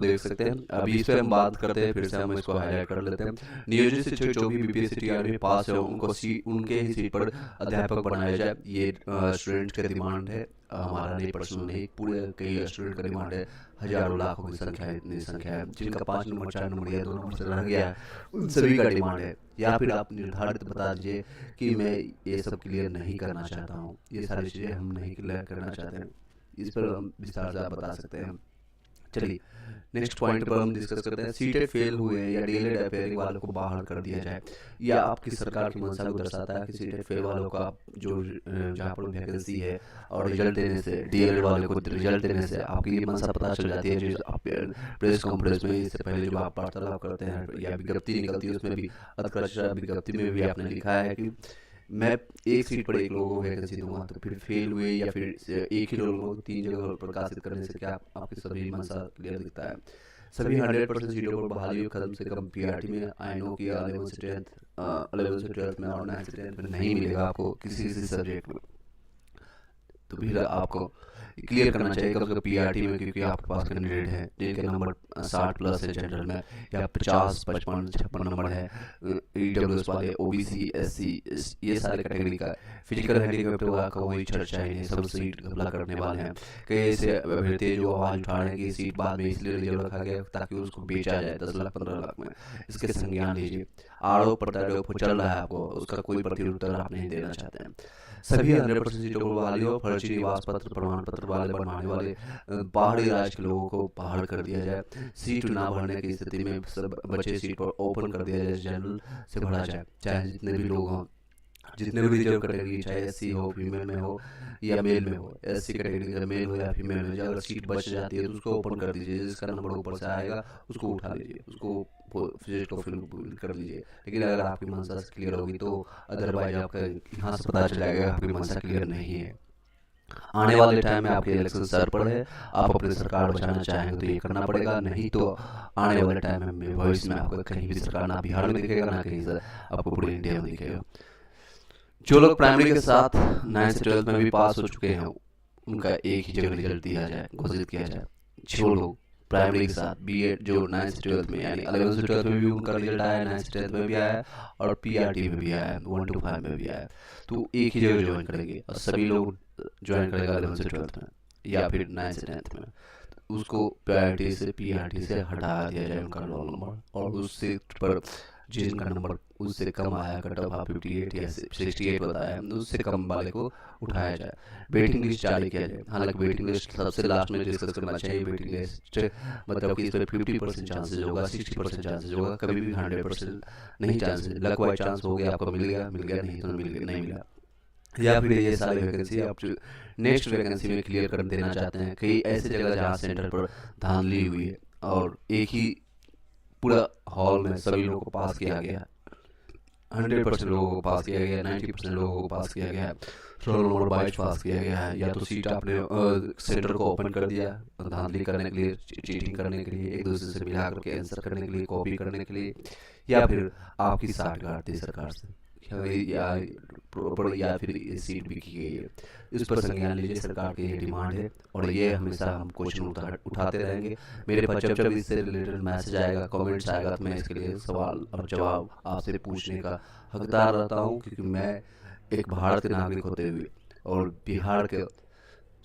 देख सकते हैं। अभी इस पे हम बात करते हैं, फिर से हम इसको हाईलाइट कर लेते हैं। नियोजित शिक्षक जो भी बीपीएससी टीआरबी में पास है उनको उनके ही सीट पर अध्यापक बनाया जाए, ये स्टूडेंट का डिमांड है। हमारा नहीं, पर्सनल नहीं, पूरे कई स्टूडेंट का डिमांड है। हजारों लाखों की संख्या है, इतनी संख्या है जिनका 5 नंबर 4 नंबर या 2 नंबर से रह गया है, उन सभी का डिमांड है। या फिर आप निर्धारित बता दीजिए कि मैं ये सब क्लियर नहीं करना चाहता हूँ, ये सारी चीज़ें हम नहीं क्लियर करना चाहते हैं। इस पर हम विस्तार से आप बता सकते हैं। चलिए नेक्स्ट पॉइंट पर हम डिस्कस करते हैं। सीटेट फेल हुए या डीएलएड अपेयरिंग वालों को बाहर कर दिया जाए। या आपकी सरकार की मंशा को दर्शाता है कि सीटेट फेल वालों का जो जहाँ पर वैकेंसी है और रिजल्ट देने से, डीएलएड वाले को रिजल्ट देने से आपकी ये मंशा पता चल जाती है। जो आप प्रेस कॉन्फ्रेंस में इससे पहले जो आप वार्तालाप करते हैं या विज्ञप्ति निकलती है उसमें भी उत्कर्ष विज्ञप्ति में भी आपने लिखा है कि मैं एक सीट पर एक लोगों को वैकेंसी दूंगा, तो फिर फेल हुए या फिर एक ही लोगों को 3 जगह प्रकाशित करने से क्या आपकी सभी मंशा क्लियर दिखता है। सभी 100% सीटों पर बहाली कम से कम पीआरटी में। आई नो कि 11 से 12th में और 9 से 10th में नहीं मिलेगा आपको किसी किसी सब्जेक्ट में, तो फिर आपको क्लियर करना चाहिए कब कब पीआरटी में, क्योंकि आपके पास कैंडिडेट है जिनके नंबर 60 प्लस है जनरल में, या 50 55 56 नंबर है ईडब्ल्यूएस वाले, ओबीसी एससी, ये सारे कैटेगरी का। फिजिकल हैंडीकैप का कोई चर्चा ही नहीं, सब सीट घपला करने वाले हैं। कई ऐसे अभ्यर्थी जो आवाज़ उठा रहे हैं कि सीट बाद में इसलिए रिजर्व रखा गया ताकि उसको बेचा जाए 10 लाख 15 लाख में। इसके संज्ञान लीजिए। आरोप प्रत्यारोप चल रहा है आपको, उसका कोई प्रत्युत्तर आप नहीं देना चाहते हैं। सभी 100% सीटों पर बहाली हो। फर्जी निवास पत्र प्रमाण पत्र वाले बनवाने वाले पहाड़ी राज्य के लोगों को बाहर कर दिया जाए। सीट ना भरने की स्थिति में सब बचे सीट पर ओपन कर दिया जाए, जनरल से भरा जाए। चाहे जितने भी लोग हों, जितने भी रिजर्व कैटेगरी, चाहे एससी हो, फीमेल में हो या मेल में हो, एससी कैटेगरी का मेल हो या फीमेल में, अगर सीट बच जाती है तो उसको ओपन कर दीजिए। जिसका नंबर ऊपर से आएगा उसको उठा लीजिए, उसको फिजिट को फिल कर दीजिए। लेकिन अगर आपकी मंशा क्लियर होगी तो अदरवाइज आपका यहाँ से पता चल जाएगा आपकी मंशा क्लियर नहीं है। आने वाले टाइम में आपके इलेक्शन सर पर है, आप अपनी सरकार बचाना चाहेंगे तो ये करना पड़ेगा, नहीं तो आने वाले टाइम में भविष्य में आपको कहीं भी सरकार ना बिहार में दिखेगा ना कहीं से आपको पूरे इंडिया में दिखेगा। जो लोग प्राइमरी के साथ 9 से 12th में भी पास हो चुके हैं उनका एक ही जगह रिजल्ट दिया जाए, घोषित किया जाए। जो लोग प्राइमरी के साथ बीएड जो 9 से 12th में यानी 11 से 12th में भी उनका रिजल्ट आया, 9 से 10th में भी आया और पीआरटी में भी आया, 1 to 5 में भी आया, तो एक ही जगह ज्वाइन करेंगे और सभी लोग ज्वाइन करेगा 11 से 12th में या फिर 9 से 10th में। उसको प्रायोरिटी से पीआरटी से हटा दिया जाए उनका रोल नंबर, और उस सीट पर जिनका नंबर उससे कम आया, कट ऑफ 58 या 68 बताया, उससे कम वाले को उठाया जाए। वेटिंग लिस्ट जारी किया जाए। हालांकि वेटिंग लिस्ट सबसे लास्ट में डिस्कस करना चाहिए। वेटिंग लिस्ट मतलब कि इस पर 50% चांसेस होगा, 60% चांसेस होगा, कभी भी 100% नहीं चांसेस। लक वाइज चांस हो गया, आपको मिल गया नहीं तो नहीं मिला। या फिर ये सारी वैकेंसी आप नेक्स्ट वैकेंसी में क्लियर कर देना चाहते हैं। कई ऐसे जगह जहाँ सेंटर पर धांधली हुई है और एक ही पूरा हॉल में सभी लोगों को पास किया गया, 100% लोगों को पास किया गया, 90% लोगों को पास किया गया, रोल नंबर 22 पास किया गया है। या तो सीट आपने सेंटर को ओपन कर दिया धांधली करने के लिए, चीटिंग करने के लिए, एक दूसरे से मिला करके आंसर करने के लिए, कॉपी करने के लिए, या फिर आपकी साठ गांठ थी सरकार से या प्रॉपर, या फिर ये सीट भी की गई है। इस पर संज्ञान लीजिए, सरकार की ये डिमांड है और ये हमेशा हम क्वेश्चन उठाते रहेंगे। मेरे पास जब जब इससे रिलेटेड मैसेज आएगा, कमेंट्स आएगा, तो मैं इसके लिए सवाल और जवाब आपसे पूछने का हकदार रहता हूँ, क्योंकि मैं एक भारत के नागरिक होते हुए और बिहार के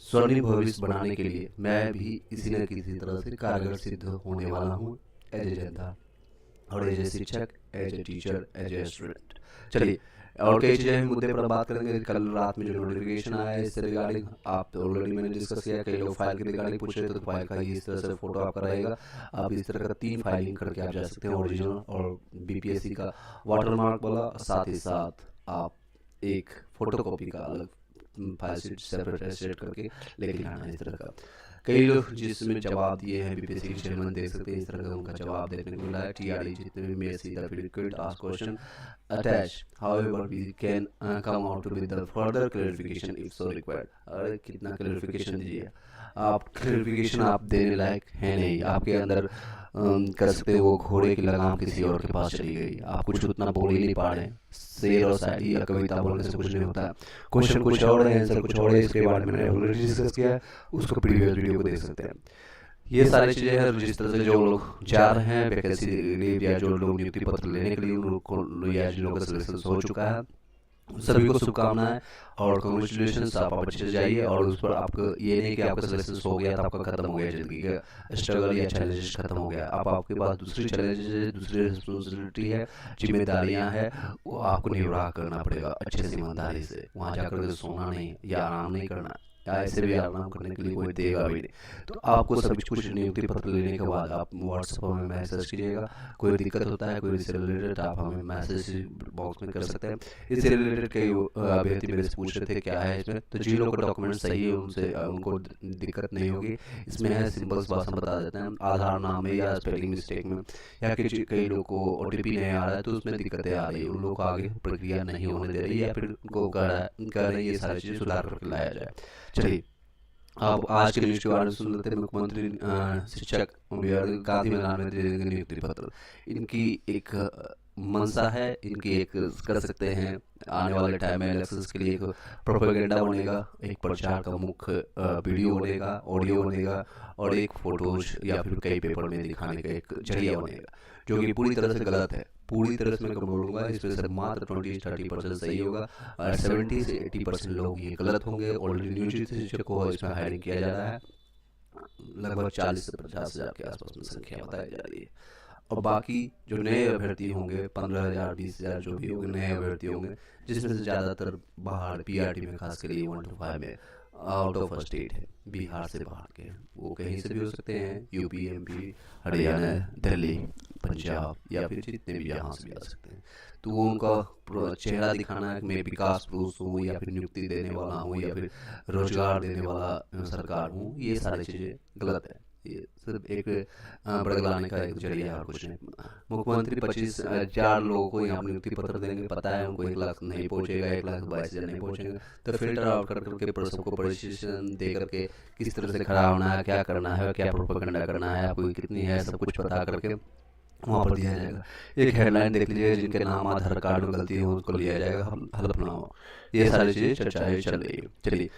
स्वर्णिम भविष्य बनाने के लिए मैं भी किसी न किसी तरह से कारगर सिद्ध होने वाला हूँ, एज ए जनता और एज ए शिक्षक, as a teacher, as a student. चलिए और कई चीज़ें मुद्दे पर बात करेंगे। कल रात में जो नोटिफिकेशन आया है इससे रिगार्डिंग आप ऑलरेडी मैंने डिस्कस किया। कई लोग फाइल के रिगार्डिंग पूछ रहे थे, तो फाइल का इस तरह से फोटो आपका रहेगा। आप इस तरह का 3 फाइलिंग करके आप जा सकते हैं, ओरिजिनल और बीपीएससी का वाटरमार्क वाला, साथ ही साथ आप एक फोटो कॉपी का अलग फाइल शीट सेपरेट करके लेके आना। इस तरह का कई लोग जिसमें जवाब दिए हैं बीपीएससी के चेयरमैन देख सकते हैं, इस तरह का उनका जवाब देखने को मिला है। टीआरडी जितने भी mail see the ask question attach, however we can come out with the further clarification if so required. अरे कितना क्लैरिफिकेशन दीजिए आप, क्लैरिफिकेशन आप देने लायक है नहीं, आपके अंदर कर सकते हो वो घोड़े की लगाम किसी और के पास चली गई, आप कुछ उतना बोल ही नहीं पा रहे हैं। शेर और शायरी या कविता बोलने से कुछ नहीं होता है। क्वेश्चन कुछ और है, आंसर कुछ और है। इसके बारे में मैंने ऑलरेडी डिस्कस किया है, उसको प्रीवियस वीडियो को देख सकते हैं। ये सारी चीज़ें हैं जिस तरह से जो लोग जा रहे हैं वैकेंसी के लिए या जो लोग नियुक्ति पत्र लेने के लिए उन लोग को या जिन लोगों का सिलेक्शन हो चुका है उन सभी को शुभकामनाएं और कॉन्ग्रेचुलेशन। आप अच्छे से जाइए और उस पर आपको ये नहीं कि आपका सिलेक्शन हो गया तो आपका खत्म हो गया, जिंदगी का स्ट्रगल या चैलेंजेस खत्म हो गया। अब आपके पास दूसरी चैलेंजेस है, दूसरी रिस्पॉन्सिबिलिटी है, जिम्मेदारियां हैं, वो आपको निर्वाह करना पड़ेगा अच्छे से ईमानदारी से। वहाँ जाकर के सोना नहीं या आराम नहीं करना, या ऐसे भी आराम करने के लिए कोई देगा भी नहीं। तो आपको सब कुछ नियुक्ति पत्र लेने के बाद आप व्हाट्सएप में मैसेज कीजिएगा। कोई दिक्कत होता है, कोई इससे रिलेटेड, आप हमें मैसेज बॉक्स में कर सकते हैं। इससे रिलेटेड कई अभ्यर्थी मेरे से पूछ रहे थे क्या है इसमें, तो जिन लोगों का डॉक्यूमेंट सही है उनसे उनको दिक्कत नहीं होगी। इसमें है सिंपल बात हम बता देते हैं, आधार नाम है या स्पेलिंग मिस्टेक में या कई लोग को OTP नहीं आ रहा है तो उसमें दिक्कतें आ रही है, उन लोगों को आगे प्रक्रिया नहीं होने दे रही है या फिर उनको कह रहे हैं ये सारी चीज़ें सुधार करके लाया जाए। चलिए अब आज के न्यूज के बारे में सुन लेते हैं। मुख्यमंत्री शिक्षक गांधी मैदान में दे देंगे नियुक्ति पत्र। इनकी एक मंशा है, इनकी एक कर सकते हैं आने वाले टाइम में इलेक्शंस के लिए एक प्रोपेगेंडा बनेगा, एक प्रचार का मुख्य वीडियो बनेगा, ऑडियो बनेगा और एक फोटोज या फिर कई पेपर में दिखाने का एक जरिया बनेगा, जो कि पूरी तरह से गलत है। पूरी तरह से मैं बोलूँगा इसमें से मात्र 20-30% सही होगा और 70 से 80% लोग ये गलत होंगे। ऑलरेडी नियोजित शिक्षक को इसमें हायरिंग किया जा रहा है, लगभग 40 से 50 हज़ार के आसपास में संख्या बताई जा रही है। और बाकी जो नए अभ्यर्थी होंगे 15,000 20,000 जो भी होंगे नए अभ्यर्थी होंगे, जिसमें से ज़्यादातर बाहर PRT में खास कर 1 to 5 में आउट ऑफ स्टेट है, बिहार से बाहर के, वो कहीं से भी हो सकते हैं, UP MP हरियाणा दिल्ली पंजाब या फिर जितने भी यहाँ से भी आ सकते हैं। तो वो उनका चेहरा दिखाना है कि मैं विकास पुरुष हूँ या फिर नियुक्ति देने वाला हूँ या फिर रोजगार देने वाला सरकार हूँ, ये सारी चीज़ें गलत है। ये सिर्फ एक बड़गलाने का एक जरिया है और कुछ नहीं। मुख्यमंत्री 25,000 लोगों को यहाँ नियुक्ति पत्र देंगे, पता है उनको 1 लाख नहीं पहुँचेगा, 1,22,000 नहीं पहुँचेगा, तो फिल्टर आउट कर करके सबको प्रशिक्षण दे करके किस तरह से खड़ा होना है, क्या करना है, क्या प्रोपेगेंडा करना है, आपको कितनी है, सब कुछ पता करके वहाँ पर दिया जाएगा। एक हेडलाइन देख लीजिए, जिनके नाम आधार कार्ड में गलती हो उसको लिया जाएगा, हलफनामा हो। ये सारी चीज़ें चर्चाएं चल रही है। चलिए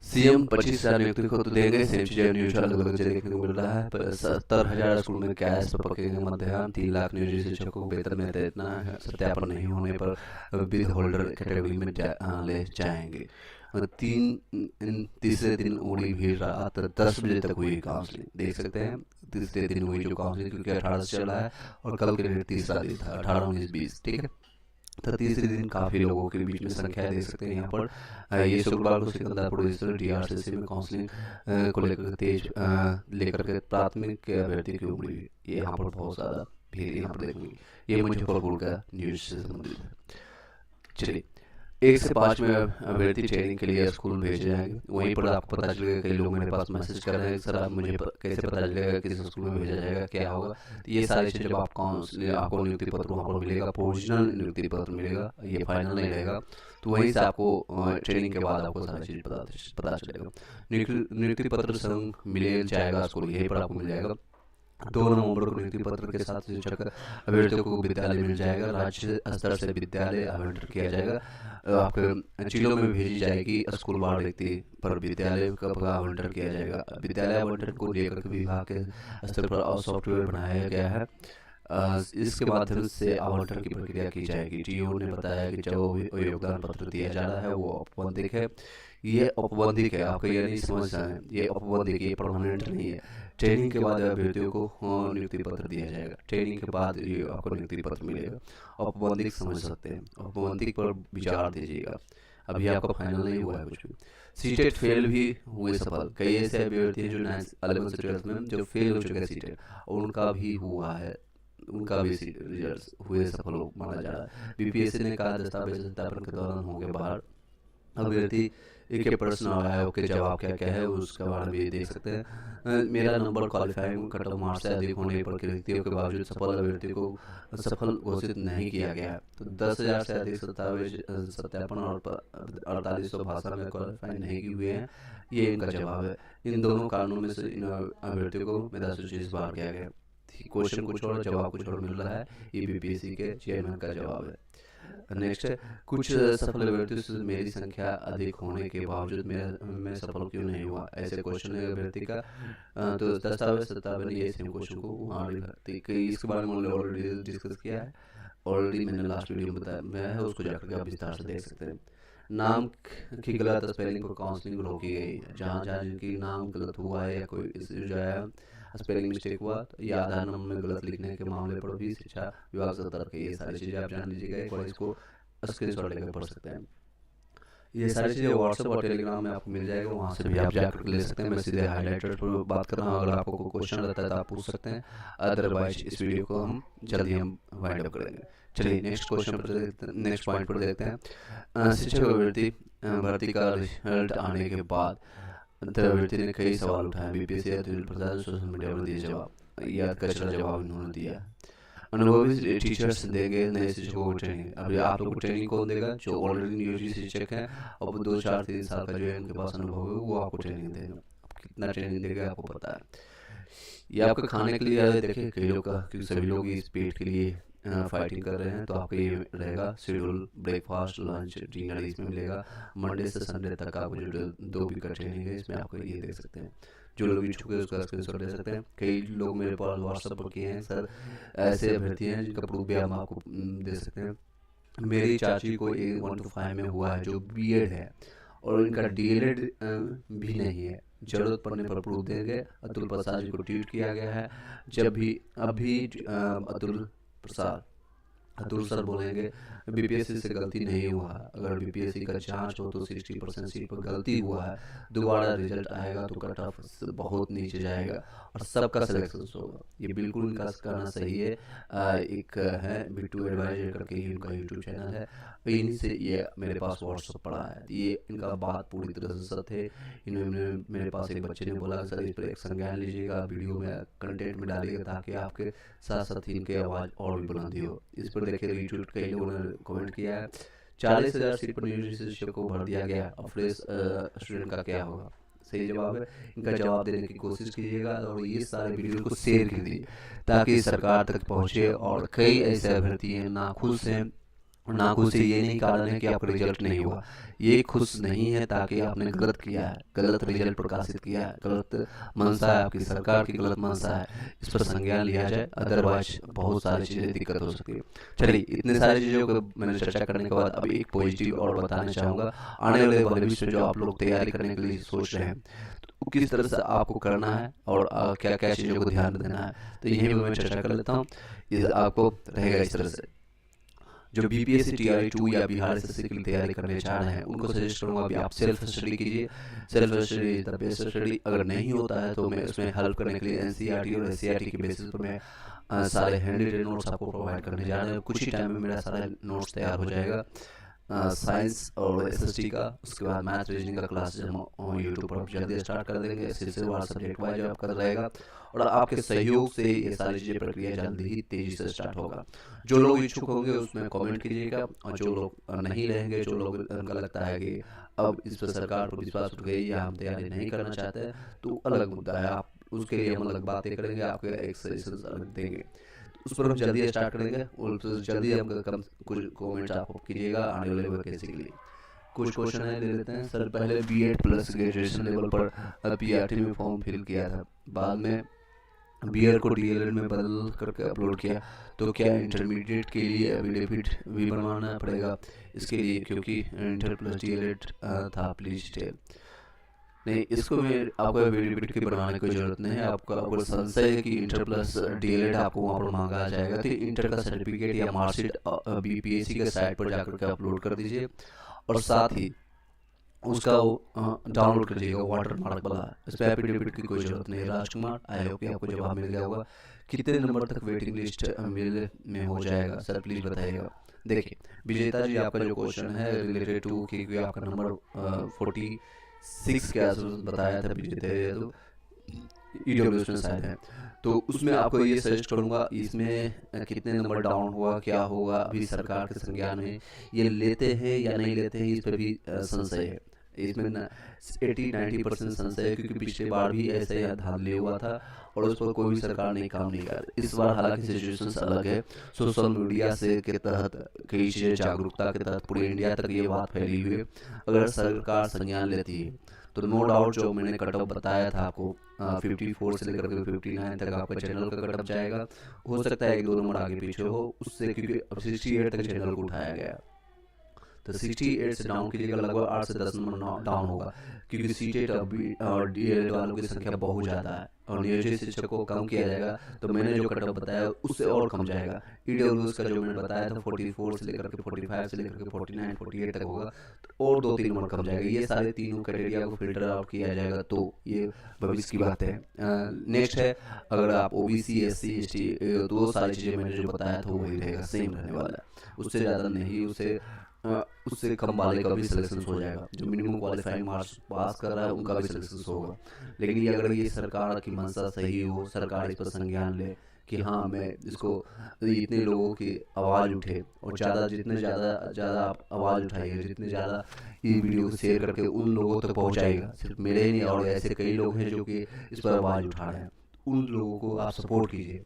CM 25,000 नियुक्ति को तो देंगे, सेम चीज़ें न्यूज अलग अलग जगह देखने को मिल रहा है। 70,000 स्कूल में कैश पर पकेंगे मध्याह्न, 3 लाख नियोजित शिक्षकों को वेतन में देना है, सत्यापन नहीं होने पर विद होल्डर कैटेगरी में ले जाएंगे। तीसरे दिन उड़ी भीड़, रात 10 बजे तक हुई काउंसलिंग, देख सकते हैं तीसरे दिन हुई जो काउंसलिंग, क्योंकि 18 से चला है और कल के लिए तीसरा दिन था, 18 19 20, ठीक है। तो तीसरे दिन काफ़ी लोगों के बीच में संख्या देख सकते हैं यहाँ पर। ये शुक्रवार को सिकंदरपुर DRCC में काउंसलिंग को लेकर तेज लेकर के प्राथमिक के अभ्यर्थी की उम्र हुई, ये यहाँ पर बहुत ज़्यादा भीड़ यहाँ पर देखूंगी। ये मुजफ्फरपुर का न्यूज से संबंधित है। चलिए 1 से 5 में अभ्यर्थी ट्रेनिंग के लिए स्कूल भेजे जाएंगे। वहीं पर आपको पता चलेगा, कई लोग मेरे पास मैसेज कर रहे हैं सर आप मुझे कैसे पता चलेगा किस स्कूल में भेजा जाएगा, क्या होगा। तो ये सारी चीज़ जब आपको नियुक्ति पत्र वहाँ पर मिलेगा, ओरिजिनल नियुक्ति पत्र मिलेगा, ये फाइनल नहीं रहेगा, तो वहीं से आपको ट्रेनिंग के बाद आपको सारी चीज़ पता चलेगा। नियुक्ति पत्र संग मिल जाएगा स्कूल, यहीं पर आपको मिल जाएगा। 2 नवंबर को नियुक्ति पत्र के साथ शिक्षक अभ्यर्थियों को विद्यालय मिल जाएगा, राज्य स्तर से विद्यालय आवंटन किया जाएगा, आपके जिलों में भेजी जाएगी स्कूल वार्ड व्यक्ति पर विद्यालय का आवंटन किया जाएगा। विद्यालय आवंटन को लेकर विभाग के स्तर पर सॉफ्टवेयर बनाया गया है, इसके माध्यम से आवंटन की प्रक्रिया की जाएगी। TO ने बताया कि जो योगदान पत्र दिया जा रहा है वो औपबंधिक है, ये औपबंधिक है, आपको ये नहीं समझना है, ये औपबंधिक, ये परमानेंट नहीं है। ट्रेनिंग के बाद अभ्यर्थियों को नियुक्ति पत्र दिया जाएगा, ट्रेनिंग के बाद ये आपको नियुक्ति पत्र मिलेगा। औपबंधिक समझ सकते हैं, औपबंधिक पर विचार दीजिएगा, अभी आपका फाइनल नहीं हुआ है कुछ भी। सीटेट फेल भी हुए सफल, कई ऐसे अभ्यर्थी हैं जो 11 से 12 में जो फेल हो चुके हैं सीटेट, और उनका भी हुआ है, उनका भी रिजल्ट हुए सफल माना जा रहा है। BPSC ने कहा दस्तावेज सत्यापन के दौरान होंगे बाहर अभ्यर्थी के प्रश्न आया है, जवाब क्या क्या है उसके बारे में भी देख सकते हैं। मेरा number qualifying cut off marks से अधिक होने पर रिक्तियों के बावजूद सफल अभ्यर्थी को सफल घोषित नहीं किया गया है, तो 10,000 से अधिक दस्तावेज सत्यापन और 4800 भाषा में क्वालिफाई नहीं किए हुए हैं, ये इनका जवाब है। इन दोनों कारणों में से इन अभ्यर्थियों को मेधा सूची इस बार किया गया। क्वेश्चन कुछ और जवाब कुछ और मिल रहा है, ये BPSC के चेयरमैन का जवाब है। नेक्स्ट है, कुछ सफल अभ्यर्थियों से मेरी संख्या अधिक होने के बावजूद मैं सफल क्यों नहीं हुआ, ऐसे क्वेश्चन है अभ्यर्थी का। तो दस्तावेज सत्तावन ये सेम क्वेश्चन को वहाँ भर्ती कई इसके बारे में हमने ऑलरेडी डिस्कस किया है, ऑलरेडी मैंने लास्ट वीडियो में बताया मैं है, उसको जाकर के आप विस्तार से देख सकते हैं। नाम की गलत स्पेलिंग को काउंसलिंग रोकी गई है, जहाँ जहाँ जिनकी नाम गलत हुआ है या कोई जो है स्पेलिंग मिस्टेक हुआ या आधार नंबर में गलत लिखने के मामले पर भी शिक्षा विभाग से सतर्क है। ये सारी चीज़ें आप जान लीजिएगा, एक बार इसको स्क्रीनशॉट लेकर पढ़ सकते हैं। ये सारी चीज़ें व्हाट्सएप और टेलीग्राम में आपको मिल जाएगा, वहाँ से भी आप जाकर ले सकते हैं। मैं सीधे हाईलाइटर पर बात कर रहा हूँ, अगर आपको कोई क्वेश्चन रहता है तो आप पूछ सकते हैं, अदरवाइज इस वीडियो को हम जल्दी हम वाइंड अप करेंगे। चलिए नेक्स्ट क्वेश्चन पर नेक्स्ट पॉइंट पर देखते हैं। शिक्षक भर्ती का रिजल्ट आने के बाद अभ्यर्थी ने कई सवाल उठाए, बीपीएससी प्रशासन सोशल मीडिया पर दिए जवाब, या कचरा जवाब इन्होंने दिया। अनुभवी टीचर्स देंगे नए शिक्षकों को ट्रेनिंग। अभी आप लोग को ट्रेनिंग कौन देगा, जो ऑलरेडी नियोजित शिक्षक हैं और 2 4 3 साल का जो है उनके पास अनुभव है, वो आपको ट्रेनिंग देगा। कितना ट्रेनिंग देगा आपको पता है। ये आपके खाने के लिए देखिए, कई लोग का क्योंकि सभी लोग इस पेट के लिए फाइटिंग कर रहे हैं, तो आपका ये रहेगा शेड्यूल, ब्रेकफास्ट लंच डिनर इसमें मिलेगा। मंडे से संडे तक आपको जो 2 वीक का ट्रेनिंग है, इसमें आपको ये देख सकते हैं। जो लोग इच्छुक है उसका स्क्रीनशॉट ले सकते हैं। कई लोग मेरे पास व्हाट्सएप पर किए हैं, सर ऐसे अभ्यर्थी हैं जिनका प्रूफ भी हम आपको दे सकते हैं। मेरी चाची को 1 to 5 में हुआ है, जो बीएड है और इनका डीएलएड भी नहीं है। जरूरत पड़ने पर प्रूफ देंगे। अतुल प्रसाद जी को ट्वीट किया गया है, जब भी अभी अतुल सर बोलेंगे बीपीएससी से गलती नहीं हुआ, अगर बीपीएससी का जांच हो तो 60% सीट पर गलती हुआ है, दोबारा रिजल्ट आएगा तो कट ऑफ बहुत नीचे जाएगा और सबका सिलेक्शन होगा। ये बिल्कुल इनका कहना सही है। एक है बिट्टू एडवाइजर करके ही उनका यूट्यूब चैनल है, इन्हीं से ये मेरे पास व्हाट्सअप पड़ा है। ये इनका बात पूरी तरह से सत्य है। इन्होंने मेरे पास एक बच्चे ने बोला सर इस पर एक संज्ञान लीजिएगा, वीडियो में कंटेंट में डालिएगा ताकि आपके साथ साथ इनकी आवाज़ और भी बुलंदी हो। इस पर देखिए यूट्यूब कई लोगों ने कमेंट किया है, 40,000 सीट पर नियोजित शिक्षक को भर दिया गया और फ्रेश स्टूडेंट का क्या होगा। सही जवाब है, इनका जवाब देने की कोशिश कीजिएगा और ये सारे वीडियो को शेयर कीजिए ताकि सरकार तक पहुंचे। और कई ऐसे अभ्यर्थी हैं नाखुश से ये नहीं कारण है कि आपका रिजल्ट नहीं हुआ, ये खुश नहीं है ताकि आपने गलत किया है, गलत रिजल्ट प्रकाशित किया है, गलत मंशा है, आपकी सरकार की गलत मंशा है, इस पर संज्ञान लिया जाए, अदरवाइज बहुत सारी चीज़ें दिक्कत हो सकती है। चलिए इतने सारी चीज़ों को मैंने चर्चा करने के बाद अब एक पॉजिटिव और बताना चाहूँगा। आने वाले भविष्य में जो आप लोग तैयारी करने के लिए सोच रहे हैं तो किस तरह से आपको करना है और क्या क्या चीज़ों को ध्यान देना है, तो यहीं पर मैं चर्चा कर लेता हूँ। ये आपको रहेगा इस तरह से। जो बीपीएससी टीआरई 2 या बिहार एसएससी के लिए तैयारी करने चाह रहे हैं उनको सजेस्ट करूंगा अभी आप सेल्फ स्टडी कीजिए। Self study is the best study. अगर नहीं होता है तो मैं उसमें हेल्प करने के लिए एनसीईआरटी और एससीईआरटी के बेसिस पर मैं सारे हैंड रिटन नोट्स आपको प्रोवाइड करने जा रहे हैं। कुछ ही टाइम में मेरा सारा नोट्स तैयार हो जाएगा साइंस और एसएसटी का। उसके बाद मैथ रीजनिंग का क्लास हम यूट्यूब पर जल्दी स्टार्ट कर देंगे। इसी से वाला सब्जेक्ट वाइज आपका रहेगा और आपके सहयोग से ये सारी चीज़ें प्रक्रिया जल्दी ही तेज़ी से स्टार्ट होगा। जो लोग इच्छुक होंगे उसमें कमेंट कीजिएगा और जो लोग नहीं रहेंगे, जो लोग उनका लगता है कि अब इस पर सरकार पर विश्वास उठ गई या हम तैयारी नहीं करना चाहते तो अलग मुद्दा है, आप उसके लिए हम अलग बातें करेंगे, आपके एक सजेशन अलग देंगे, उस पर हम जल्दी स्टार्ट करेंगे और जल्दी हम कुछ कमेंट्स आप कीजिएगा आने वाले वैकेंसी के लिए। कुछ क्वेश्चन है ले लेते हैं। सर पहले बीएड प्लस ग्रेजुएशन लेवल पर पीआरटी में फॉर्म फिल किया था, बाद में बीएड को डीएलएड में बदल करके अपलोड किया, तो क्या इंटरमीडिएट के लिए एफिडेविट भी बनवाना पड़ेगा इसके लिए, क्योंकि इंटर प्लस डीएलएड था, प्लीज डिटेल। नहीं, इसको मैं आपको एफिडेविट की बनाने की जरूरत नहीं है। आपका अगर संशय है कि इंटर प्लस डीएलएड आपको वहाँ पर मांगा जाएगा तो इंटर का सर्टिफिकेट या मार्कशीट बीपीएससी के साइट पर जाकर के अपलोड कर दीजिए और साथ ही उसका डाउनलोड कर लीजिएगा वाटर मार्क वाला। इस पर एफिडेविट की कोई जरूरत नहीं है। राजकुमार, आई होप कि आपको जवाब मिल गया होगा। कितने नंबर तक वेटिंग लिस्ट में हो जाएगा सर, प्लीज बताइएगा। देखिए विजेता जी, आपका जो क्वेश्चन है रिलेटेड टू कि आपका नंबर 46 के आसपास बताया था विजेता तो ईडब्ल्यूएस में शायद है, तो उसमें आपको ये सजेस्ट करूँगा इसमें कितने नंबर डाउन हुआ क्या होगा अभी सरकार के संज्ञान में, ये लेते हैं या नहीं लेते हैं इस पर भी संशय है। इसमें 80-90% संशय है, क्योंकि पिछली बार भी ऐसा ही धांधली हुआ था और उस पर कोई भी सरकार ने काम नहीं किया। इस बार हालांकि सिचुएशन अलग है। सोशल मीडिया से के तहत कई चीज़ें जागरूकता के तहत पूरे इंडिया तक ये बात फैली हुई है। अगर सरकार संज्ञान लेती है तो नो डाउट जो मैंने कट ऑफ बताया था आपको 54 से लेकर के 59 तक आपका चैनल का कट ऑफ जाएगा। हो सकता है 1-2 नंबर आगे पीछे हो उससे, क्योंकि अब 68 तक चैनल को उठाया गया। तो 68 से डाउन कीजिएगा, लगभग 8 से 10 नंबर डाउन होगा, क्योंकि सीटेट और डीएलएड वालों की संख्या बहुत ज़्यादा है और नियोजित शिक्षक को कम किया जाएगा तो मैंने जो कट ऑफ बताया उससे और कम जाएगा। ईडब्ल्यूएस का जो मैंने बताया था 44 से लेकर के 45 से लेकर के 49 48 तक होगा, तो और 2-3 नंबर कम जाएगा। ये सारे तीनों क्राइटेरिया को फिल्टर आउट किया जाएगा, तो ये भविष्य की बात है। नेक्स्ट है, अगर आप ओबीसी एससी एसटी, तो वो सारी चीज़ें मैंने जो बताया था वही रहेगा, सेम रहने वाला है, उससे ज़्यादा नहीं, उससे कम वाले का भी सिलेक्शन हो जाएगा। जो मिनिमम क्वालिफाइंग मार्क्स पास कर रहा है उनका भी सिलेक्शन होगा। लेकिन ये अगर ये सरकार की मंशा सही हो, सरकार इस पर संज्ञान ले कि हाँ मैं इसको, इतने लोगों की आवाज़ उठे और जितने ज़्यादा आप आवाज़ उठाइए, जितने ज़्यादा ये वीडियो को शेयर करके उन लोगों तक पहुँचाएगा, सिर्फ मेरे ही नहीं और ऐसे कई लोग हैं जो कि इस पर आवाज़ उठा रहे हैं, उन लोगों को आप सपोर्ट कीजिए।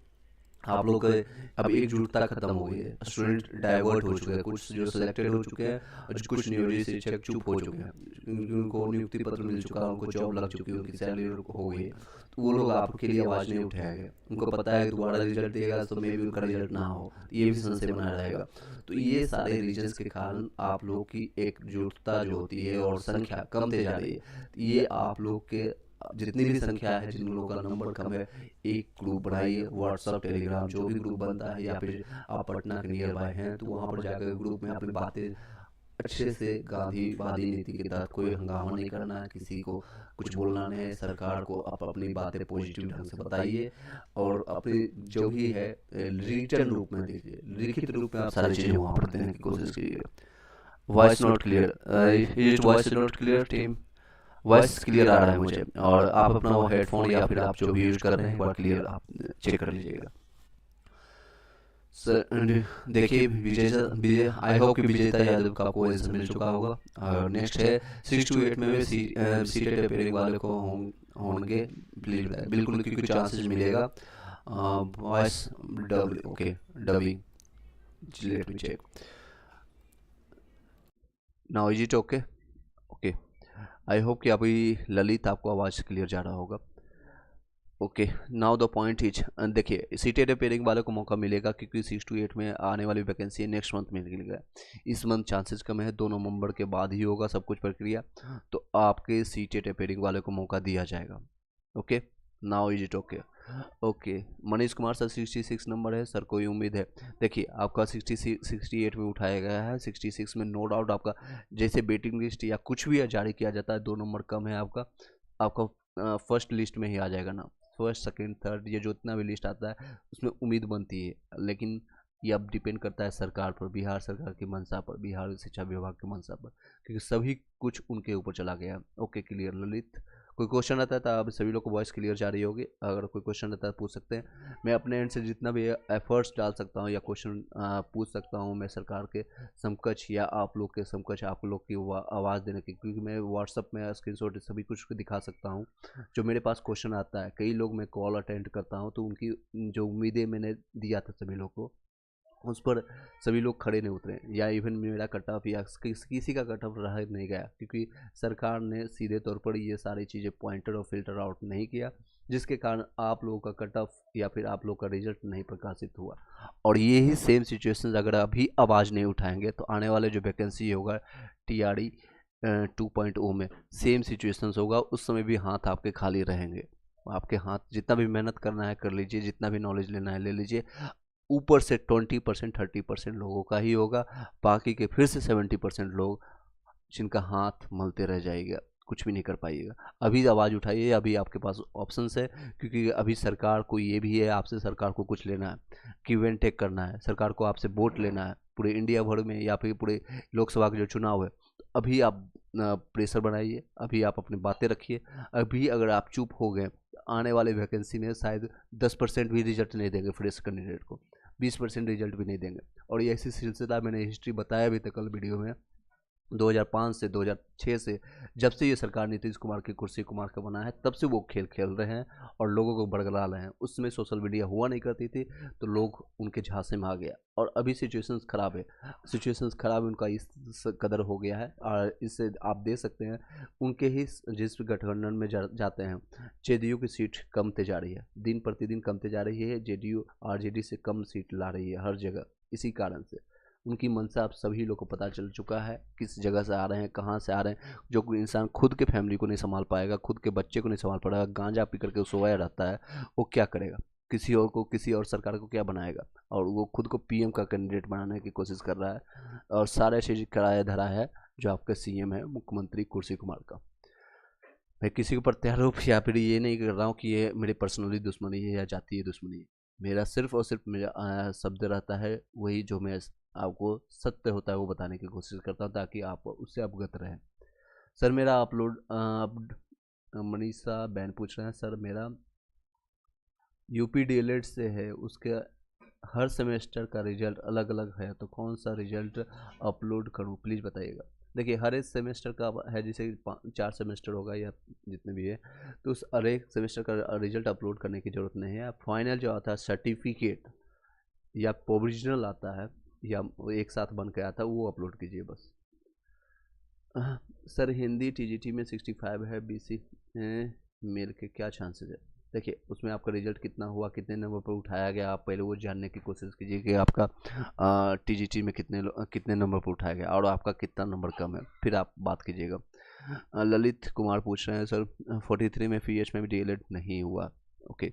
आप लोग अब एकजुटता खत्म हो गई है, स्टूडेंट डाइवर्ट हो चुके हैं, कुछ जो सिलेक्टेड हो चुके हैं और कुछ नियोजित शिक्षक चुप हो चुके हैं, उनको नियुक्ति पत्र मिल चुका है, उनको जॉब लग चुकी है, उनकी सैलरी हो गई है, तो वो लोग आपके लिए आवाज़ नहीं उठाएंगे। उनको पता है दोबारा रिजल्ट देगा तो मे भी उनका रिजल्ट ना हो, ये भी संशय बना रहेगा। तो ये सारे रीजन्स के कारण आप लोग की एकजुटता जो होती है और संख्या कमते जा रही है। ये आप लोग के जितनी भी संख्या है, जिन लोगों का नंबर कम है, एक ग्रुप बनाइए, व्हाट्सअप टेलीग्राम जो भी ग्रुप बनता है, या फिर आप पटना के नियर बाय हैं तो वहाँ पर जाकर ग्रुप में अपनी बातें अच्छे से गांधीवादी नीति के तहत, कोई हंगामा नहीं करना है, किसी को कुछ बोलना नहीं है, सरकार को आप अपनी बातें पॉजिटिव ढंग से बताइए और अपनी जो भी है रिटर्न रूप में दीजिए, लिखित रूप में आप सारी चीज़ें वहाँ पर देने की कोशिश कीजिए। Voice note clear, voice note clear team, voice clear आ रहा है मुझे, और आप अपना वो हेडफोन या फिर आप जो भी यूज कर रहे हैं एक बार क्लियर आप चेक कर लीजिएगा। सर देखिए विजय, आई होप कि विजेता यादव का आपको आंसर मिल चुका होगा। और नेक्स्ट है 6 to 8 में भी सीटेड अपेयरिंग वाले को होंगे, प्लीज बिल्कुल, क्योंकि चांसेस मिलेगा। Voice dub okay dubbing, let me check now, is it okay? Okay, I hope कि अभी ललित आपको आवाज़ क्लियर जा रहा होगा। Okay, now the point is, देखिए सीटेड अपेयरिंग वाले को मौका मिलेगा, क्योंकि 6 to 8 में आने वाली वैकेंसी नेक्स्ट मंथ में मिलेगा। इस मंथ चांसेस कम है, 2 नवंबर के बाद ही होगा सब कुछ प्रक्रिया, तो आपके सीटेड अपेयरिंग वाले को मौका दिया जाएगा। Okay, now is it okay? Okay, Manish Kumar sir 66 number है सर, कोई उम्मीद है? देखिए आपका 68 में उठाया गया है, 66 में नो डाउट आपका, जैसे वेटिंग लिस्ट या कुछ भी जारी किया जाता है, 2 नंबर कम है आपका फर्स्ट लिस्ट में ही आ जाएगा ना, फर्स्ट सेकंड थर्ड, ये जो इतना भी लिस्ट आता है उसमें उम्मीद बनती है। लेकिन ये अब डिपेंड करता है सरकार पर, बिहार सरकार की मंशा पर, बिहार शिक्षा विभाग की मंशा पर, क्योंकि सभी कुछ उनके ऊपर चला गया। ओके क्लियर ललित, कोई क्वेश्चन आता है तो अब सभी लोग को वॉइस क्लियर जा रही होगी, अगर कोई क्वेश्चन आता है पूछ सकते हैं। मैं अपने एंड से जितना भी एफर्ट्स डाल सकता हूँ या क्वेश्चन पूछ सकता हूँ, मैं सरकार के समकक्ष या आप लोग के समकक्ष आप लोग की आवाज़ देने की, क्योंकि मैं व्हाट्सअप में स्क्रीनशॉट सभी कुछ दिखा सकता हूँ। जो मेरे पास क्वेश्चन आता है, कई लोग मैं कॉल अटेंड करता हूँ, तो उनकी जो उम्मीदें मैंने दिया था सभी लोग को, उस पर सभी लोग खड़े नहीं उतरे, या इवन मेरा कट ऑफ या किसी का कट ऑफ रह नहीं गया, क्योंकि सरकार ने सीधे तौर पर ये सारी चीज़ें पॉइंटर और फिल्टर आउट नहीं किया, जिसके कारण आप लोगों का कट ऑफ या फिर आप लोग का रिजल्ट नहीं प्रकाशित हुआ। और ये ही सेम सिचुएशन अगर अभी आवाज़ नहीं उठाएंगे तो आने वाले जो वैकेंसी होगा TRE 2.0 में सेम सिचुएशंस होगा, उस समय भी हाथ आपके खाली रहेंगे। आपके हाथ जितना भी मेहनत करना है कर लीजिए, जितना भी नॉलेज लेना है ले लीजिए, ऊपर से 20% 30% लोगों का ही होगा, बाकी के फिर से 70% लोग जिनका हाथ मलते रह जाएगा, कुछ भी नहीं कर पाइएगा। अभी आवाज़ उठाइए, अभी आपके पास ऑप्शंस है, क्योंकि अभी सरकार को ये भी है, आपसे सरकार को कुछ लेना है, गिव एंड टेक करना है, सरकार को आपसे वोट लेना है पूरे इंडिया भर में या फिर पूरे लोकसभा के जो चुनाव है। अभी आप प्रेशर बनाइए, अभी आप अपनी बातें रखिए। अभी अगर आप चुप हो गए, आने वाले वैकेंसी में शायद 10% भी रिजल्ट नहीं देंगे फ्रेश कैंडिडेट को, 20% रिजल्ट भी नहीं देंगे। और ये ऐसी सिलसिला मैंने हिस्ट्री बताया भी था कल वीडियो में, 2005 से 2006 से जब से ये सरकार नीतीश कुमार की कुर्सी कुमार का बना है तब से वो खेल खेल रहे हैं और लोगों को बरगला रहे हैं। उस समय सोशल मीडिया हुआ नहीं करती थी तो लोग उनके झांसे में आ गया और अभी सिचुएशंस ख़राब है। सिचुएशंस ख़राब है उनका इस कदर हो गया है और इससे आप देख सकते हैं उनके ही जिस गठबंधन में जाते हैं जेडीयू की सीट कमते जा रही है, दिन प्रतिदिन कमते जा रही है। जेडीयू आरजेडी से कम सीट ला रही है हर जगह। इसी कारण से उनकी मंशा अब सभी लोग को पता चल चुका है, किस जगह से आ रहे हैं, कहाँ से आ रहे हैं। जो कोई इंसान खुद के फैमिली को नहीं संभाल पाएगा, खुद के बच्चे को नहीं संभाल पाएगा, गांजा पी करके सोया रहता है, वो क्या करेगा? किसी और को, किसी और सरकार को क्या बनाएगा? और वो खुद को पीएम का कैंडिडेट बनाने की कोशिश कर रहा है और सारा चीज कराया धरा है जो आपका सीएम है, मुख्यमंत्री कुर्सी कुमार का। मैं किसी के ऊपर त्यारोप या फिर ये नहीं कर रहा हूँ कि ये मेरी पर्सनली दुश्मनी है या जातीय दुश्मनी है। मेरा सिर्फ और सिर्फ मेरा शब्द रहता है वही जो मैं आपको सत्य होता है वो बताने की कोशिश करता हूँ ताकि आप उससे अवगत रहें। सर मेरा मनीषा बहन पूछ रहे हैं सर मेरा यूपी डीएलएड से है, उसके हर सेमेस्टर का रिजल्ट अलग अलग है तो कौन सा रिजल्ट अपलोड करूँ प्लीज़ बताइएगा। देखिए हर एक सेमेस्टर का है, जैसे 4 सेमेस्टर होगा या जितने भी है तो उस हर एक सेमेस्टर का रिजल्ट अपलोड करने की ज़रूरत नहीं है। फाइनल जो आता है सर्टिफिकेट या प्रोविजनल आता है या एक साथ बन के आता है वो अपलोड कीजिए बस। सर हिंदी टीजीटी में 65 है, बीसी मेल के क्या चांसेस है? देखिए उसमें आपका रिजल्ट कितना हुआ, कितने नंबर पर उठाया गया, आप पहले वो जानने की कोशिश कीजिए कि आपका टीजीटी में कितने नंबर पर उठाया गया और आपका कितना नंबर कम है, फिर आप बात कीजिएगा। ललित कुमार पूछ रहे हैं सर 43 में पीएच में भी डीएलएड नहीं हुआ, okay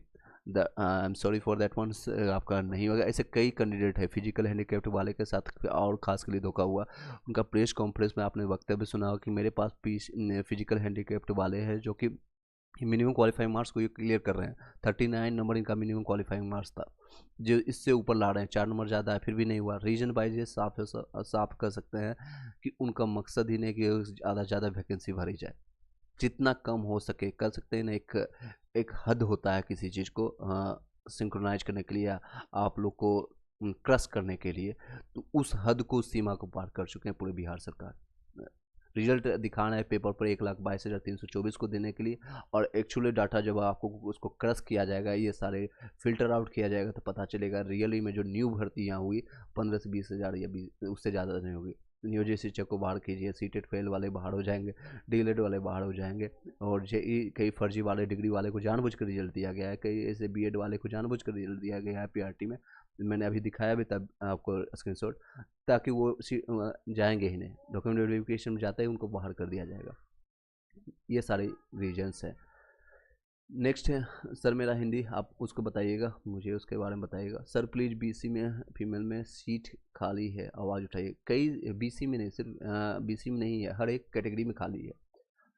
I am sorry for that one, आपका नहीं होगा। ऐसे कई कैंडिडेट है फिजिकल हैंडीकैप्ट वाले के साथ और खास के लिए धोखा हुआ। उनका प्रेस कॉन्फ्रेंस में आपने वक्तव्य सुना हो कि मेरे पास फिजिकल हैंडीकैप्ट वाले हैं जो कि मिनिमम क्वालिफाइंग मार्क्स को ये क्लियर कर रहे हैं। 39 नंबर इनका मिनिमम क्वालिफाइंग मार्क्स था, जो इससे ऊपर ला रहे हैं, 4 नंबर ज़्यादा है फिर भी नहीं हुआ। रीजन वाइज ये साफ कर सकते हैं कि उनका मकसद ही नहीं कि ज़्यादा से ज़्यादा वैकेंसी भरी जाए, जितना कम हो सके कर सकते हैं ना। एक हद होता है किसी चीज़ को सिंक्रोनाइज करने के लिए या आप लोग को क्रश करने के लिए, तो उस हद को, सीमा को पार कर चुके हैं पूरे बिहार सरकार। रिजल्ट दिखाना है पेपर पर 1,22,324 को देने के लिए और एक्चुअली डाटा जब आपको उसको क्रश किया जाएगा, ये सारे फिल्टर आउट किया जाएगा तो पता चलेगा रियली में जो न्यू भर्तियाँ हुई 15 से 20 हज़ार या 20 उससे ज़्यादा नहीं होगी। नियोजित शिक्षक को बाहर कीजिए, सीटेट फेल वाले बाहर हो जाएंगे, डीएलएड वाले बाहर हो जाएंगे और जेई कई फर्जी वाले डिग्री वाले को जानबूझकर रिजल्ट दिया गया है, कई ऐसे बीएड वाले को जानबूझकर रिजल्ट दिया गया है पीआरटी में। मैंने अभी दिखाया भी तब आपको स्क्रीनशॉट, ताकि वो जाएंगे ही नहीं, डॉक्यूमेंट वेरिफिकेशन में जाते ही उनको बाहर कर दिया जाएगा। ये सारे रीजन्स हैं। नेक्स्ट है सर मेरा हिंदी, आप उसको बताइएगा, मुझे उसके बारे में बताइएगा। सर प्लीज़ बीसी में फीमेल में सीट खाली है, आवाज़ उठाइए। कई बीसी में नहीं, सिर्फ बीसी में नहीं है, हर एक कैटेगरी में खाली है,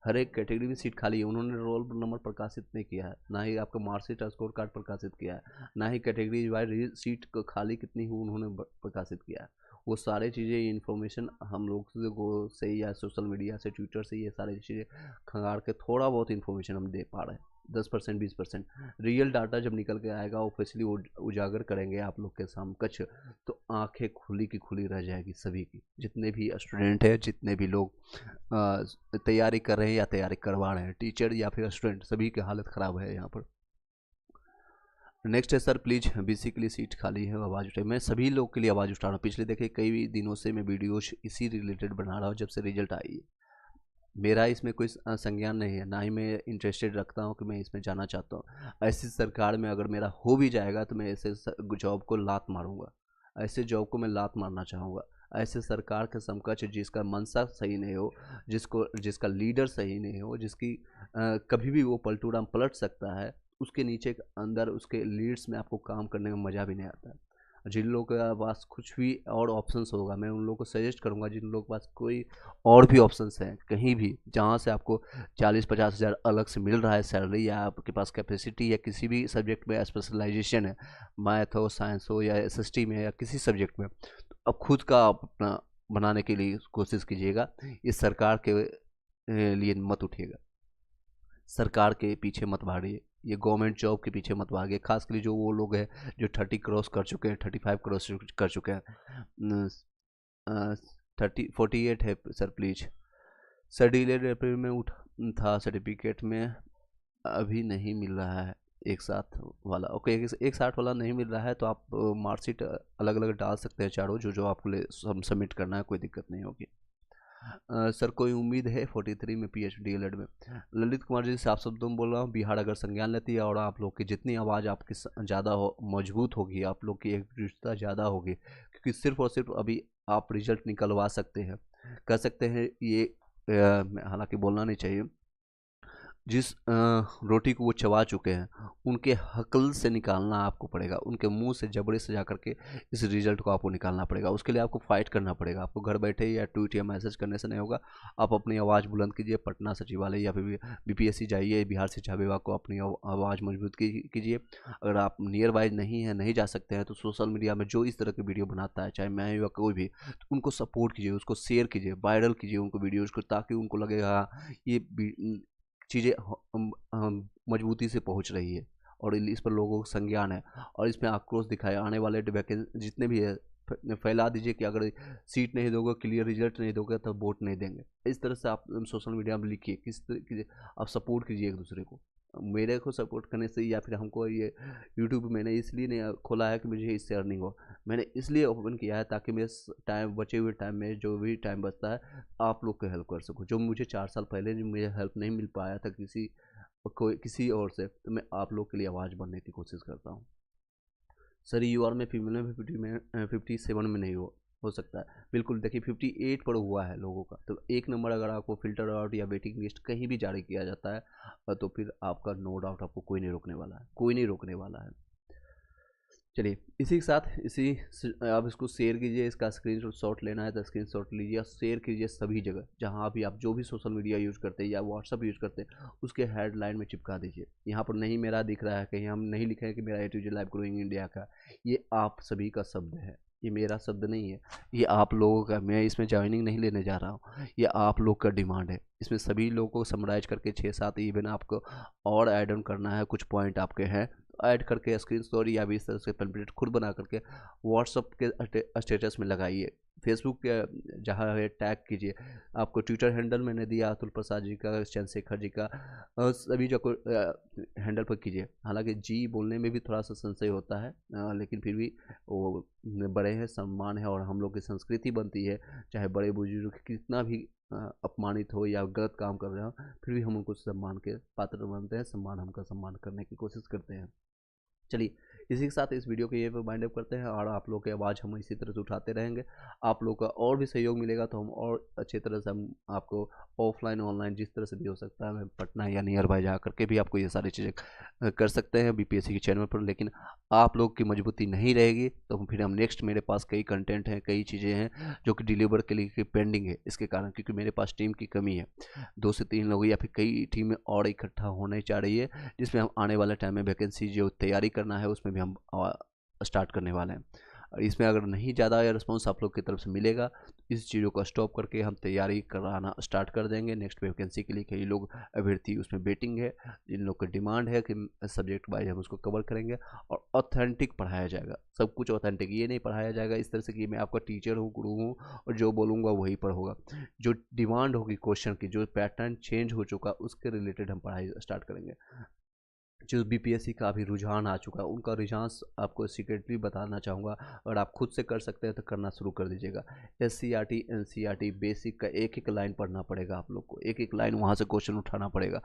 हर एक कैटेगरी में सीट खाली है। उन्होंने रोल नंबर प्रकाशित नहीं किया है, ना ही आपका मार्कशीट स्कोर कार्ड प्रकाशित किया है, ना ही कैटेगरी वाइज सीट खाली कितनी हुई उन्होंने प्रकाशित किया है। वो सारी चीज़ें इन्फॉर्मेशन हम लोग को से या सोशल मीडिया से, ट्विटर से, ये सारी चीज़ें खंगाल के थोड़ा बहुत इन्फॉर्मेशन हम दे पा रहे हैं, 10% 20%। रियल डाटा जब निकल के आएगा ऑफिशियली उजागर करेंगे आप लोग के समकक्ष, तो आंखें खुली की खुली रह जाएगी सभी की, जितने भी स्टूडेंट हैं, जितने भी लोग तैयारी कर रहे हैं या तैयारी करवा रहे हैं, टीचर या फिर स्टूडेंट, सभी की हालत ख़राब है यहाँ पर। नेक्स्ट है सर प्लीज़ बीसी के लिए सीट खाली है, आवाज़ उठाइए। मैं सभी लोग के लिए आवाज़ उठा रहा हूँ, पिछले देखिए कई दिनों से मैं वीडियोज इसी रिलेटेड बना रहा हूँ जब से रिजल्ट आई है। मेरा इसमें कोई संज्ञान नहीं है, ना ही मैं इंटरेस्टेड रखता हूँ कि मैं इसमें जाना चाहता हूँ। ऐसी सरकार में अगर मेरा हो भी जाएगा तो मैं ऐसे जॉब को लात मारूंगा, ऐसे जॉब को मैं लात मारना चाहूँगा। ऐसे सरकार के समकक्ष जिसका मंशा सही नहीं हो, जिसका लीडर सही नहीं हो, जिसकी कभी भी वो पलटूराम पलट सकता है, उसके नीचे अंदर उसके लीड्स में आपको काम करने में मज़ा भी नहीं आता है। जिन लोगों के पास कुछ भी और ऑप्शंस होगा, मैं उन लोगों को सजेस्ट करूंगा जिन लोगों के पास कोई और भी ऑप्शंस हैं, कहीं भी जहां से आपको 40-50 हज़ार अलग से मिल रहा है सैलरी, या आपके पास कैपेसिटी या किसी भी सब्जेक्ट में स्पेशलाइजेशन है, मैथ हो, साइंस हो या एसएसटी में या किसी सब्जेक्ट में, तो अब खुद का अपना बनाने के लिए कोशिश कीजिएगा। इस सरकार के लिए मत उठिएगा, सरकार के पीछे मत भागिए, ये गवर्नमेंट जॉब के पीछे मत भागिए। खास कर जो वो लोग हैं जो 30 क्रॉस कर चुके हैं, 35 क्रॉस कर चुके हैं, 48 है सर प्लीज। सर डिलेड अप्रैल में था सर्टिफिकेट में, अभी नहीं मिल रहा है एक साथ वाला। ओके, एक साथ वाला नहीं मिल रहा है तो आप मार्कशीट अलग अलग डाल सकते हैं चारों, जो जो आपको सबमिट करना है, कोई दिक्कत नहीं होगी। सर कोई उम्मीद है 43 में PhD एलएड में? ललित कुमार जी, साफ शब्दों में बोल रहा हूँ, बिहार अगर संज्ञान लेती है और आप लोग की जितनी आवाज़ आपकी ज़्यादा मजबूत होगी, आप लोग की एकजुटता ज़्यादा होगी, क्योंकि सिर्फ और सिर्फ अभी आप रिजल्ट निकलवा सकते हैं, कर सकते हैं ये। हालांकि बोलना नहीं चाहिए, जिस रोटी को वो चबा चुके हैं उनके हकल से निकालना आपको पड़ेगा, उनके मुंह से जबड़े से जा करके इस रिजल्ट को आपको निकालना पड़ेगा। उसके लिए आपको फाइट करना पड़ेगा। आपको घर बैठे या ट्वीट या मैसेज करने से नहीं होगा। आप अपनी आवाज़ बुलंद कीजिए, पटना सचिवालय या फिर BPSC जाइए, बिहार शिक्षा विभाग को अपनी आवाज़ मजबूत कीजिए। अगर आप नियर बाय नहीं है, नहीं जा सकते हैं, तो सोशल मीडिया में जो इस तरह की वीडियो बनाता है, चाहे मैं या कोई भी, तो उनको सपोर्ट कीजिए, उसको शेयर कीजिए, वायरल कीजिए उनको वीडियोज़ को, ताकि उनको लगेगा ये चीज़ें मजबूती से पहुंच रही है और इस पर लोगों को संज्ञान है, और इसमें आक्रोश दिखाए। आने वाले जितने भी है फैला दीजिए कि अगर सीट नहीं दोगे, क्लियर रिजल्ट नहीं दोगे, तो वोट नहीं देंगे। इस तरह से आप सोशल मीडिया में लिखिए, किस तरह की आप सपोर्ट कीजिए एक दूसरे को। मेरे को सपोर्ट करने से या फिर हमको ये यूट्यूब मैंने इसलिए नहीं खोला है कि मुझे इससे अर्निंग हो, मैंने इसलिए ओपन किया है ताकि मेरे टाइम, बचे हुए टाइम में जो भी टाइम बचता है, आप लोग को हेल्प कर सकूँ। जो मुझे 4 साल पहले जो मुझे हेल्प नहीं मिल पाया था किसी और से, तो मैं आप लोग के लिए आवाज़ बनने की कोशिश करता हूँ। सर UR में फीमेल में 57 में नहीं हो सकता है। बिल्कुल, देखिए 58 पर हुआ है लोगों का, तो एक नंबर अगर आपको फिल्टर आउट या वेटिंग लिस्ट कहीं भी जारी किया जाता है, तो फिर आपका नो डाउट आपको कोई नहीं रोकने वाला है, कोई नहीं रोकने वाला है। चलिए, इसी के साथ आप इसको शेयर कीजिए। इसका स्क्रीनशॉट लेना है तो स्क्रीनशॉट लीजिए और शेयर कीजिए सभी जगह, जहाँ भी आप जो भी सोशल मीडिया यूज़ करते हैं या व्हाट्सअप यूज़ करते हैं, उसके हेडलाइन में चिपका दीजिए। यहाँ पर नहीं मेरा दिख रहा है, कहीं हम नहीं लिखे हैं कि मेरा A to Z live growing India का, ये आप सभी का शब्द है, ये मेरा शब्द नहीं है, ये आप लोगों का। मैं इसमें ज्वाइनिंग नहीं लेने जा रहा हूँ, ये आप लोग का डिमांड है। इसमें सभी लोगों को समराइज करके 6-7 इवन आपको और ऐड ऑन करना है, कुछ पॉइंट आपके हैं, ऐड करके स्क्रीन स्टोरी या भी इस तरह से टेम्पलेट खुद बना करके व्हाट्सअप के स्टेटस में लगाइए, फेसबुक के जहाँ है टैग कीजिए। आपको ट्विटर हैंडल मैंने दिया अतुल प्रसाद जी का, चंद्रशेखर जी का, सभी जगह हैंडल पर कीजिए। हालांकि जी बोलने में भी थोड़ा सा संशय होता है, लेकिन फिर भी वो बड़े हैं, सम्मान है, और हम लोग की संस्कृति बनती है, चाहे बड़े बुजुर्ग कितना भी अपमानित हो या गलत काम कर रहे हो, फिर भी हम उनको सम्मान के पात्र बनते हैं, हमका सम्मान करने की कोशिश करते हैं। चलिए, इसी के साथ इस वीडियो को ये वाइंड अप करते हैं, और आप लोग की आवाज़ हम इसी तरह से उठाते रहेंगे। आप लोग का और भी सहयोग मिलेगा तो हम और अच्छी तरह से हम आपको ऑफलाइन ऑनलाइन जिस तरह से भी हो सकता है, मैं पटना या नियर बाय जा करके भी आपको ये सारी चीज़ें कर सकते हैं BPSC के चैनल पर। लेकिन आप लोग की मजबूती नहीं रहेगी तो फिर हम नेक्स्ट, मेरे पास कई कंटेंट हैं, कई चीज़ें हैं जो कि डिलीवर के लिए पेंडिंग है, इसके कारण, क्योंकि मेरे पास टीम की कमी है। 2 से 3 लोग या फिर कई टीमें और इकट्ठा होने चाह रही है, जिसमें हम आने वाले टाइम में वैकेंसी जो तैयारी करना है उसमें भी हम स्टार्ट करने वाले हैं। और इसमें अगर नहीं ज़्यादा रिस्पॉन्स आप लोग की तरफ से मिलेगा, तो इस चीज़ों को स्टॉप करके हम तैयारी कराना स्टार्ट कर देंगे नेक्स्ट वैकेंसी के लिए। कई लोग अभ्यर्थी उसमें वेटिंग है, जिन लोग की डिमांड है कि सब्जेक्ट वाइज हम उसको कवर करेंगे, और ऑथेंटिक पढ़ाया जाएगा, सब कुछ ऑथेंटिक। ये नहीं पढ़ाया जाएगा इस तरह से कि मैं आपका टीचर हूँ, गुरु हूँ, और जो बोलूँगा वही पर होगा। जो डिमांड होगी क्वेश्चन की, जो पैटर्न चेंज हो चुका, उसके रिलेटेड हम पढ़ाई स्टार्ट करेंगे। जो BPSC का अभी रुझान आ चुका है, उनका रुझान आपको सीक्रेटली बताना चाहूँगा, और आप खुद से कर सकते हैं तो करना शुरू कर दीजिएगा। SCRT NCRT बेसिक का एक एक लाइन पढ़ना पड़ेगा आप लोग को, एक एक लाइन वहाँ से क्वेश्चन उठाना पड़ेगा।